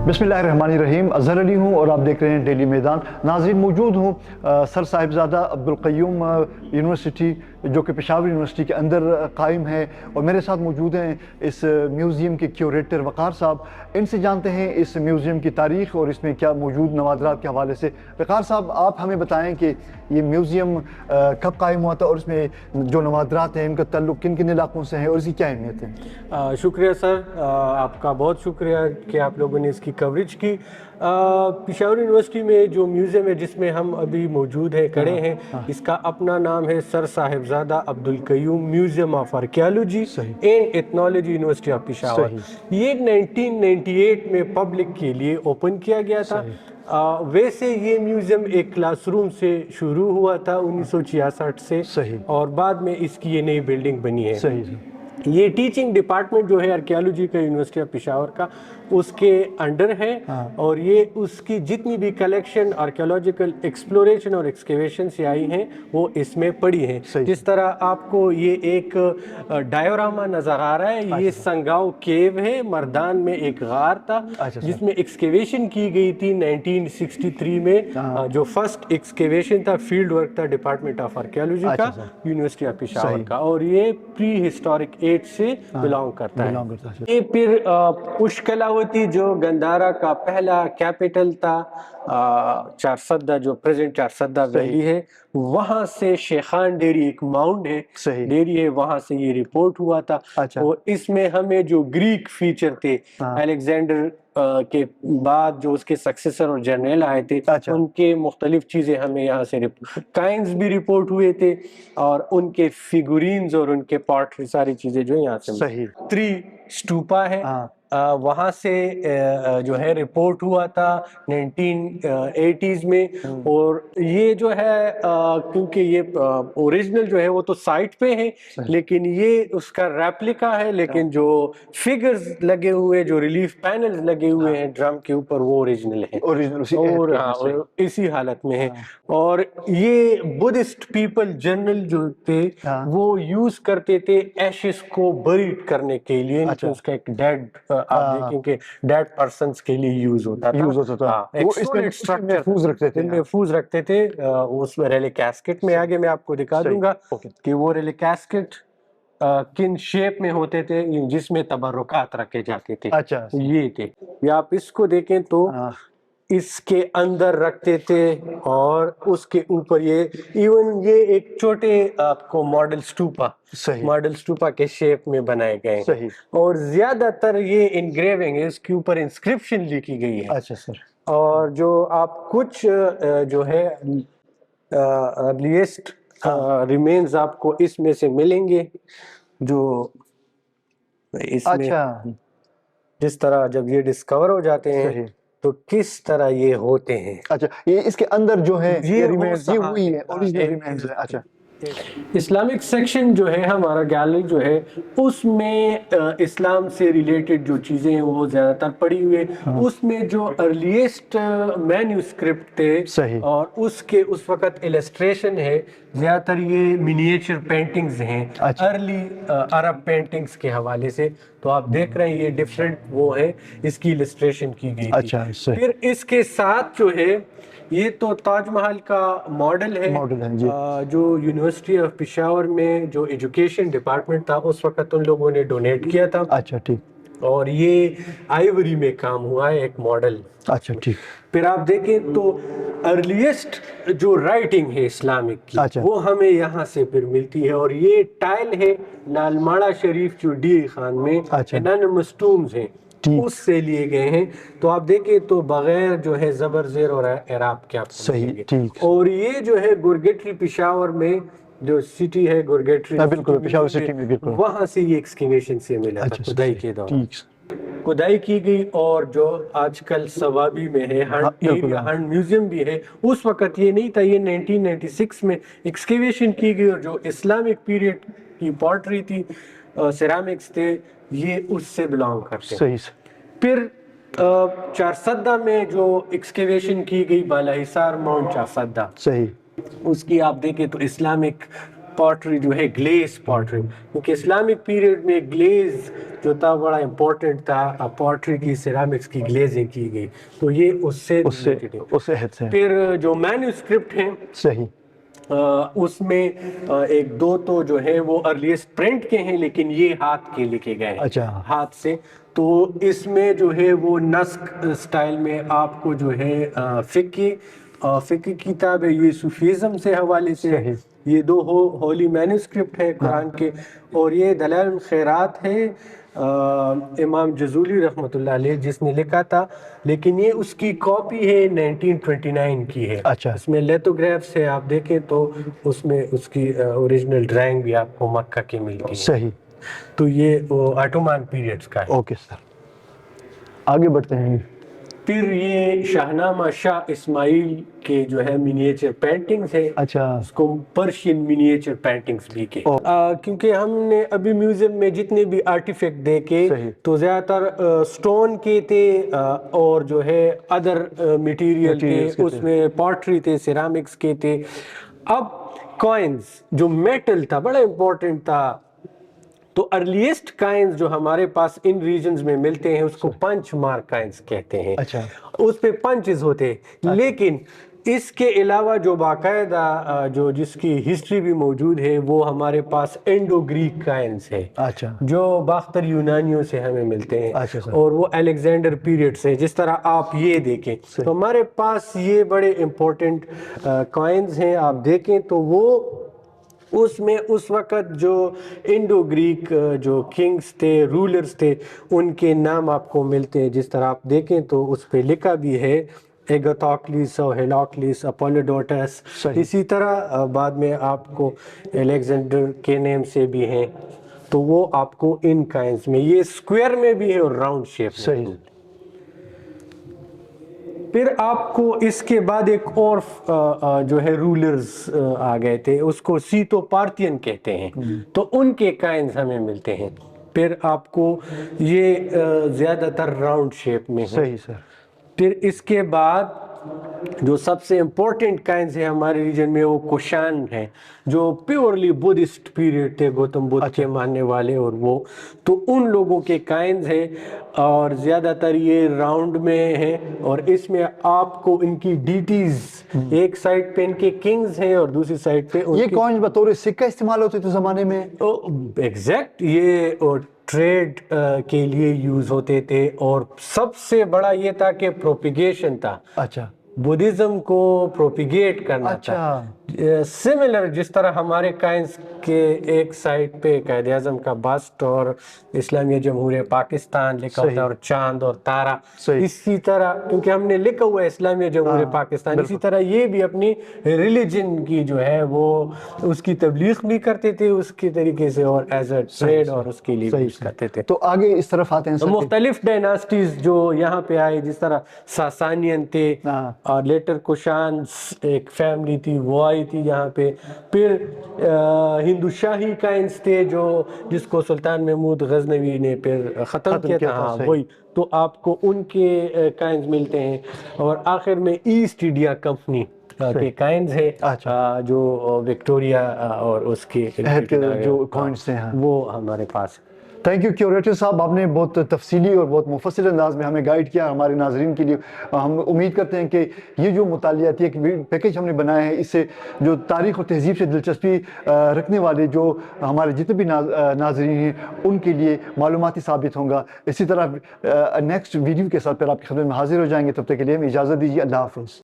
बिस्मिल्लाहिर्रहमानिर्रहीम। अज़हर अली हूँ और आप देख रहे हैं डेली मैदान। नाज़रीन, मौजूद हूँ सर साहिबजादा अब्दुल-क़य्यूम यूनिवर्सिटी जो कि पेशावर यूनिवर्सिटी के अंदर कायम है, और मेरे साथ मौजूद हैं इस म्यूज़ियम के क्यूरेटर वक़ार साहब। इनसे जानते हैं इस म्यूज़ियम की तारीख़ और इसमें क्या मौजूद नवादरात के हवाले से। वक़ार साहब, आप हमें बताएँ कि ये म्यूज़ियम कब कायम हुआ था और इसमें जो नवादरात हैं इनका ताल्लुक़ किन किन इलाक़ों से है और इसकी क्या अहमियत है? शुक्रिया सर, आपका बहुत शुक्रिया कि आप लोगों ने इसकी कवरेज की। पेशावर यूनिवर्सिटी में जो म्यूज़ियम है जिसमें हम अभी मौजूद हैं, खड़े हैं, इसका अपना नाम है sir Sahibzada Abdul Qayyum museum of archaeology and ethnology, university of Peshawar. ये 1998 में पब्लिक के लिए ओपन किया गया था। वैसे ये म्यूज़ियम एक क्लासरूम से शुरू हुआ था 1966 से, और बाद में इसकी ये नई बिल्डिंग बनी है। ये टीचिंग डिपार्टमेंट जो है आर्कियोलॉजी का यूनिवर्सिटी ऑफ पेशावर का, उसके अंडर है। और ये उसकी जितनी भी कलेक्शन आर्कियोलॉजिकल एक्सप्लोरेशन और एक्सकेवेशन से आई हैं वो इसमें पड़ी हैं। जिस तरह आपको ये एक डायोरामा नज़र आ रहा है, ये संगाव केव है, मर्दान में एक गार था जिसमें एक्सकेवेशन की गई थी 1963 में। जो फर्स्ट एक्सकेवेशन था, फील्ड वर्क था डिपार्टमेंट ऑफ आर्कियोलॉजी का यूनिवर्सिटी ऑफ पेशावर का, और ये प्री हिस्टोरिक एज से बिलोंग करता है। ये फिर पुष्कलावती जो गंधारा का पहला कैपिटल था, चारसद्दा जो प्रेजेंट चारसद्दा वैली है, वहां से शेखान डेरी एक माउंट है, डेरी है, वहां से ये रिपोर्ट हुआ था। और इसमें हमें जो ग्रीक फीचर थे, अलेक्जेंडर के बाद जो उसके सक्सेसर और जनरल आए थे, उनके मुख्तलिफ चीज़ें हमें यहाँ से काइंस भी रिपोर्ट हुए थे, और उनके फिगुरीन्स और उनके पॉटरी, सारी चीज़ें जो यहाँ से। 3 स्टूपा है, वहाँ से जो है रिपोर्ट हुआ था 1980s में। और ये जो है क्योंकि ये ओरिजिनल जो है वो तो साइट पे है, लेकिन ये उसका रेप्लिका है, लेकिन जो फिगर्स लगे हुए, जो रिलीफ पैनल्स लगे हुए हैं ड्रम के ऊपर, वो ओरिजिनल है, और इसी हालत में है। और ये बुद्धिस्ट पीपल जनरल जो थे वो यूज करते थे एशेस को बरीड करने के लिए। उसका एक डेड, आप देखेंगे डेड पर्सन्स के लिए यूज होता था। वो इसमें महफूज रखते थे उसमें रेलिक कैस्केट में। आगे मैं आपको दिखा दूंगा कि वो रेलिक कैस्केट किन शेप में होते थे, जिसमें तबर्रुकात रखे जाते थे। ये थे, या आप इसको देखें तो इसके अंदर रखते थे, और उसके ऊपर ये इवन ये एक छोटे आपको मॉडल स्टूपा के शेप में बनाए गए हैं। और ज्यादातर ये इंग्रेविंग है, इसके ऊपर इंस्क्रिप्शन लिखी गई है। अच्छा सर। और जो आप कुछ जो है अर्लीस्ट रिमेन्स आपको इसमें से मिलेंगे, जो इसमें जिस तरह जब ये डिस्कवर हो जाते हैं तो किस तरह ये होते हैं। अच्छा, ये इसके अंदर जो है ये रिमेन्स, ये हुई है ओरिजिनल रिमेन्स है। अच्छा, इस्लामिक सेक्शन जो है हमारा गैलरी जो है, उसमें इस्लाम से रिलेटेड जो चीज़ें हैं वो ज़्यादातर पड़ी हुई है। उसमें जो अर्लीस्ट मैन्यूस्क्रिप्ट थे और उसके उस वक़्त इलस्ट्रेशन है, ज़्यादातर ये मिनिएचर पेंटिंग्स हैं अर्ली अरब पेंटिंग्स के हवाले से। तो आप देख रहे हैं ये डिफरेंट वो है, इसकी इलस्ट्रेशन की गई थी। फिर इसके साथ जो है ये तो ताजमहल का मॉडल है जी। जो यूनिवर्सिटी ऑफ पेशावर में जो एजुकेशन डिपार्टमेंट था उस वक्त उन लोगों ने डोनेट किया था। अच्छा, ठीक। और ये आइवरी में काम हुआ है, एक मॉडल। अच्छा, ठीक। फिर आप देखें तो अर्लीस्ट जो राइटिंग है इस्लामिक की, वो हमें यहाँ से फिर मिलती है। और ये टाइल है लालमाड़ा शरीफ जो डी खान में एनानिमस टूम्स हैं, उससे लिए गए हैं। तो आप देखें तो बगैर जो है जबर जेर और एराब के आप सही, ठीक। और ये जो है गुरगेटरी पेशावर में जो सिटी है गुरगेटरी, बिल्कुल पेशावर सिटी में, बिल्कुल वहां से ये एक्सकेवेशन से मिला था खुदाई के दौरान। کھدائی کی گئی اور جو آج کل سوابی میں ہے ہنڈ میوزیم بھی ہے، اس وقت یہ نہیں تھا، یہ 1996 میں ایکسکیویشن کی گئی اور جو اسلامک پیریڈ کی پوٹری تھی، سیرامکس تھے، یہ اس سے بلانگ کرتے ہیں۔ صحیح۔ پھر چارسدہ میں جو ایکسکیویشن کی گئی، بالا حصار ماؤنٹ چارسدہ، صحیح، اس کی آپ دیکھیں تو اسلامک پوٹری جو ہے گلیز پوٹری، کیونکہ اسلامک پیریڈ میں گلیز جو تھا بڑا امپورٹنٹ تھا، پوٹری کی سیرامکس کی گلیزنگ کی گئی، تو یہ اس سے عہد سے۔ پھر جو مینوسکرپٹ ہیں صحیح، اس میں ایک دو تو جو ہے وہ ارلیسٹ پرنٹ کے ہیں، لیکن یہ ہاتھ کے لکھے گئے ہیں، اچھا، ہاتھ سے۔ تو اس میں جو ہے وہ نسق سٹائل میں آپ کو جو ہے فقہ کتاب ہے، یہ صوفیزم سے حوالے سے، یہ دو ہولی مینوسکرپٹ ہے قرآن کے، اور یہ دلائل الخیرات ہے امام جزولی رحمۃ اللہ علیہ جس نے لکھا تھا، لیکن یہ اس کی کاپی ہے 1929 کی ہے۔ اچھا، اس میں لیتھوگراف سے آپ دیکھیں تو اس میں اس کی اوریجنل ڈرائنگ بھی آپ کو مکہ کی ملتی ہے۔ صحیح، تو یہ آٹومان پیریڈز کا ہے۔ اوکے سر، آگے بڑھتے ہیں۔ پھر یہ شاہنامہ شاہ اسماعیل کے جو ہے منیچر پینٹنگز ہے، اچھا، اس کو پرشین منیچر پینٹنگز بھی کے، کیونکہ ہم نے ابھی میوزیم میں جتنے بھی آرٹیفیکٹ دیکھے تو زیادہ تر سٹون کے تھے اور جو ہے ادر میٹیریل تھے، اس میں پوٹری تھے، سیرامکس کے تھے۔ اب کوائنز جو میٹل تھا بڑا امپورٹنٹ تھا، تو ارلیسٹ کائنز جو ہمارے پاس ان ریجنز میں ملتے ہیں اس کو پنچ مارک کائنز کہتے ہیں، اس پہ پنچز ہوتے ہیں۔ لیکن اس کے علاوہ جو باقاعدہ جو جس کی ہسٹری بھی موجود ہے وہ ہمارے پاس انڈو گریک کائنز ہے، جو باختر یونانیوں سے ہمیں ملتے ہیں، اور وہ الیگزینڈر پیریڈ سے، جس طرح آپ یہ دیکھیں تو ہمارے پاس یہ بڑے امپورٹنٹ کائنز ہیں۔ آپ دیکھیں تو وہ اس میں اس وقت جو انڈو گریک جو کنگز تھے، رولرز تھے، ان کے نام آپ کو ملتے ہیں۔ جس طرح آپ دیکھیں تو اس پہ لکھا بھی ہے ایگاتوکلیس اور ہیلاکلیس، اپولوڈوٹس، اسی طرح بعد میں آپ کو الیگزینڈر کے نیم سے بھی ہیں، تو وہ آپ کو ان کائنز میں، یہ اسکوئر میں بھی ہے اور راؤنڈ شیپ میں۔ پھر آپ کو اس کے بعد ایک اور جو ہے رولرز آ گئے تھے، اس کو سیتو پارتین کہتے ہیں، تو ان کے کائنز ہمیں ملتے ہیں۔ پھر آپ کو یہ زیادہ تر راؤنڈ شیپ میں ہے۔ صحیح سر۔ پھر اس کے بعد جو سب سے امپورٹنٹ کائنز ہے ہمارے ریجن میں وہ کوشان ہے، جو پیورلی بدھسٹ پیریڈ تھے، گوتم بدھ کے ماننے والے، اور وہ تو ان لوگوں کے کائنز ہیں، اور زیادہ تر یہ راؤنڈ میں ہیں، اور اس میں آپ کو ان کی ڈیٹیز ایک سائڈ پہ ان کے کنگز ہیں اور دوسری سائڈ پہ یہ کوائنز بطور سکہ استعمال ہوتے تھے زمانے میں؟ ایگزیکٹ، یہ ٹریڈ کے لیے یوز ہوتے تھے، اور سب سے بڑا یہ تھا کہ پروپیگیشن تھا، اچھا، بدھزم کو پروپیگیٹ کرنا تھا۔ سملر جس طرح ہمارے کائنز کے ایک سائڈ پہ قائد اعظم کا بسٹ اور اسلامیہ جمہوریہ پاکستان لکھا ہوتا ہے، اور چاند اور تارا، اسی طرح کیونکہ ہم نے لکھا ہوا ہے اسلامیہ جمہوریہ پاکستان، اسی طرح یہ بھی اپنی ریلیجن کی جو ہے وہ اس کی تبلیغ بھی کرتے تھے اس کے طریقے سے، اور ایز اے ٹریڈ اور اس کے لیے بھی کرتے تھے۔ تو آگے اس طرف آتے ہیں مختلف ڈائناسٹیز جو یہاں پہ آئے، جس طرح ساسانین تھے، اور لیٹر کوشان ایک فیملی تھی وہ آئی تھی یہاں پہ۔ پھر ہندو شاہی کائنز تھے جو جس کو سلطان محمود غزنوی نے پھر ختم کیا تھا، وہی تو آپ کو ان کے کائنز ملتے ہیں۔ اور آخر میں ایسٹ انڈیا کمپنی کے کائنز ہے جو وکٹوریا اور اس کے جو کائنز ہیں وہ ہمارے پاس۔ تھینک یو کیوریٹر صاحب، آپ نے بہت تفصیلی اور بہت مفصل انداز میں ہمیں گائیڈ کیا ہمارے ناظرین کے لیے۔ ہم امید کرتے ہیں کہ یہ جو مطالعاتی ایک پیکیج ہم نے بنایا ہے، اس سے جو تاریخ اور تہذیب سے دلچسپی رکھنے والے جو ہمارے جتنے بھی ناظرین ہیں ان کے لیے معلوماتی ثابت ہوں گا۔ اسی طرح نیکسٹ ویڈیو کے ساتھ پھر آپ کی خدمت میں حاضر ہو جائیں گے، تب تک کے لیے ہمیں اجازت دیجیے، اللہ حافظ۔